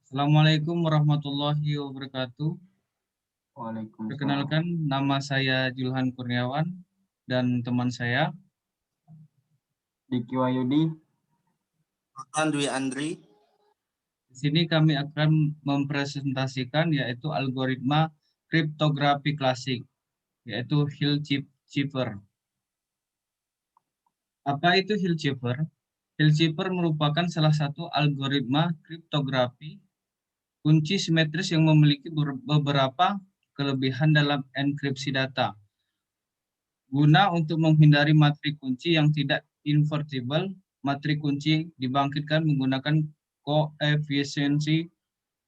Assalamualaikum warahmatullahi wabarakatuh. Waalaikumsalam. Perkenalkan, nama saya Julhan Kurniawan dan teman saya Diki Wahyudi. Dwi Andri. Di sini kami akan mempresentasikan yaitu algoritma kriptografi klasik, yaitu Hill-Cipher. Apa itu Hill-Cipher? Hill-Cipher merupakan salah satu algoritma kriptografi kunci simetris yang memiliki beberapa kelebihan dalam enkripsi data. Guna untuk menghindari matrik kunci yang tidak invertible, matrik kunci dibangkitkan menggunakan koefisiensi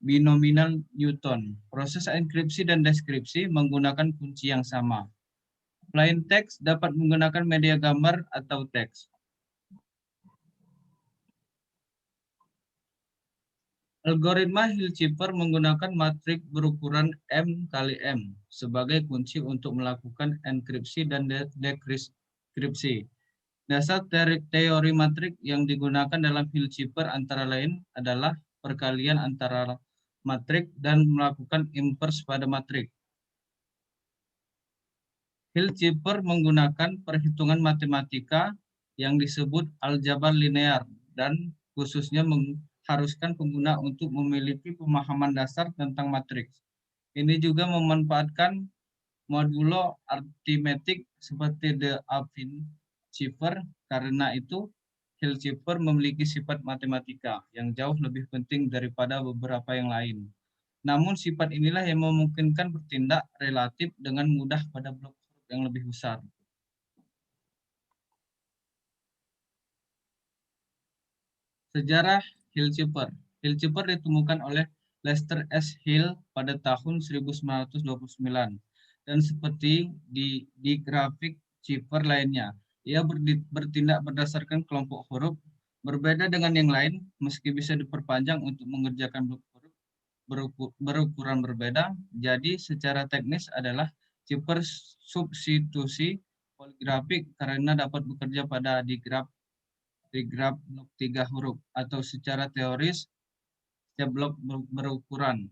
binominal Newton. Proses enkripsi dan deskripsi menggunakan kunci yang sama. Plain text dapat menggunakan media gambar atau teks. Algoritma Hill-Cipher menggunakan matrik berukuran M kali M sebagai kunci untuk melakukan enkripsi dan dekripsi. Dasar teori matrik yang digunakan dalam Hill-Cipher antara lain adalah perkalian antara matrik dan melakukan inverse pada matrik. Hill-Cipher menggunakan perhitungan matematika yang disebut aljabar linear dan khususnya mengharuskan pengguna untuk memiliki pemahaman dasar tentang matriks. Ini juga memanfaatkan modulo arithmetik seperti the Affine-Cipher. Karena itu, Hill-Cipher memiliki sifat matematika yang jauh lebih penting daripada beberapa yang lain. Namun sifat inilah yang memungkinkan bertindak relatif dengan mudah pada blok yang lebih besar. Sejarah Hill-Cipher. Hill-Cipher ditemukan oleh Lester S. Hill pada tahun 1929 dan seperti di grafik Cipher lainnya, ia bertindak berdasarkan kelompok huruf. Berbeda dengan yang lain, meski bisa diperpanjang untuk mengerjakan blok huruf berukuran berbeda, jadi secara teknis adalah Cipher substitusi poligrafik karena dapat bekerja pada digraf blok 3 huruf atau secara teoris setiap blok berukuran.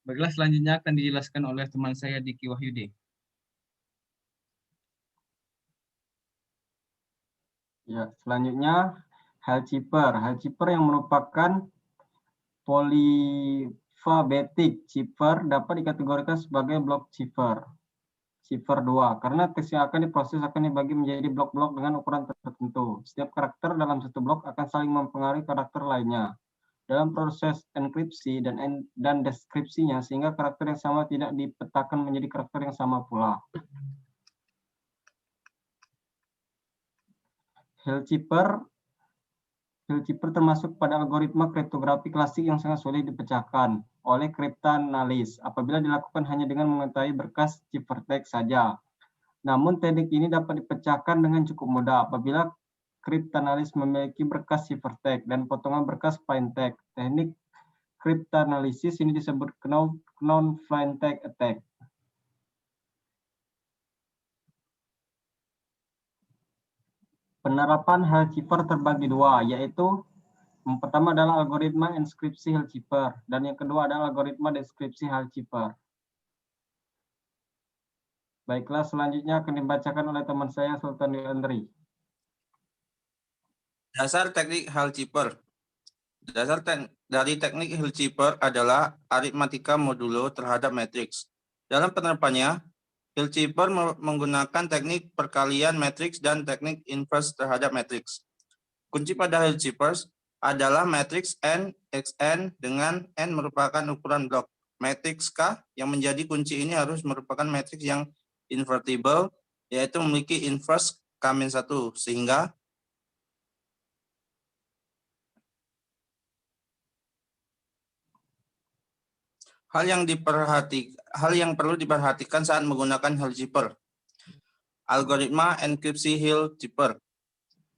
Baiklah, selanjutnya akan dijelaskan oleh teman saya Diki Wahyudi. Ya, selanjutnya Hill-Cipher. Hill-Cipher yang merupakan polyphabetic cipher dapat dikategorikan sebagai blok cipher. Cipher 2, karena teks yang akan diproses akan dibagi menjadi blok-blok dengan ukuran tertentu. Setiap karakter dalam satu blok akan saling mempengaruhi karakter lainnya dalam proses enkripsi dan deskripsinya, sehingga karakter yang sama tidak dipetakan menjadi karakter yang sama pula. Hill-Cipher termasuk pada algoritma kriptografi klasik yang sangat sulit dipecahkan oleh kriptanalis apabila dilakukan hanya dengan mengetahui berkas ciphertext saja. Namun teknik ini dapat dipecahkan dengan cukup mudah apabila kriptanalis memiliki berkas ciphertext dan potongan berkas plaintext. Teknik kriptanalisis ini disebut non-plaintext attack. Penerapan Hill-Cipher terbagi dua, yaitu yang pertama adalah algoritma enskripsi Hill-Cipher dan yang kedua adalah algoritma deskripsi Hill-Cipher. Baiklah, selanjutnya akan dibacakan oleh teman saya Sultan Dwi Andri. Dasar teknik Hill-Cipher. Dasar dari teknik Hill-Cipher adalah aritmatika modulo terhadap matriks. Dalam penerapannya, Hill-Cipher menggunakan teknik perkalian matriks dan teknik inverse terhadap matriks. Kunci pada Hill-Cipher adalah matriks N XN dengan N merupakan ukuran blok. Matriks K yang menjadi kunci ini harus merupakan matriks yang invertible, yaitu memiliki inverse K-1, sehingga hal yang perlu diperhatikan saat menggunakan Hill-Cipher. Algoritma enkripsi Hill-Cipher,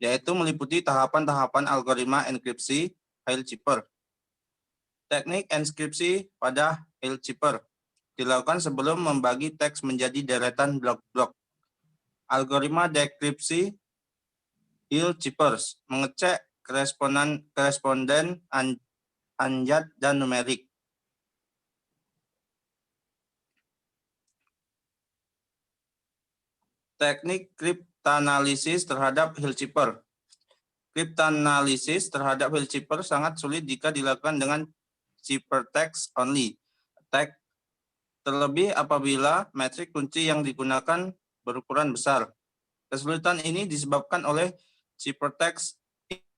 yaitu meliputi tahapan-tahapan algoritma enkripsi Hill-Cipher. Teknik enskripsi pada Hill-Cipher dilakukan sebelum membagi teks menjadi deretan blok-blok. Algoritma dekripsi Hill-Cipher mengecek koresponden anjat, dan numerik. Teknik kriptanalisis terhadap Hilchipper. Kriptanalisis terhadap Hilchipper sangat sulit jika dilakukan dengan ciphertext only attack, terlebih apabila metrik kunci yang digunakan berukuran besar. Kesulitan ini disebabkan oleh ciphertext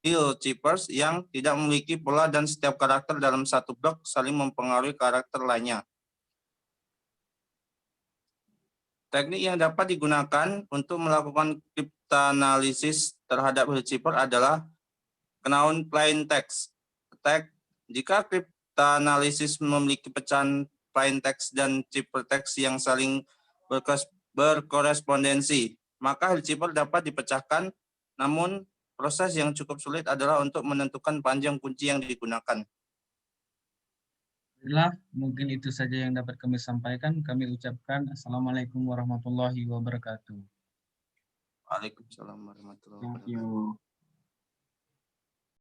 Hilchippers yang tidak memiliki pola dan setiap karakter dalam satu blok saling mempengaruhi karakter lainnya. Teknik yang dapat digunakan untuk melakukan kriptanalisis terhadap Hilchipper adalah Known Plain Text Attack. Jika kriptanalisis memiliki pecahan plain text dan ciphertext yang saling berkorespondensi, maka Hilchipper dapat dipecahkan, namun proses yang cukup sulit adalah untuk menentukan panjang kunci yang digunakan. Baiklah, mungkin itu saja yang dapat kami sampaikan. Kami ucapkan Assalamualaikum warahmatullahi wabarakatuh. Waalaikumsalam warahmatullahi Thank wabarakatuh. you.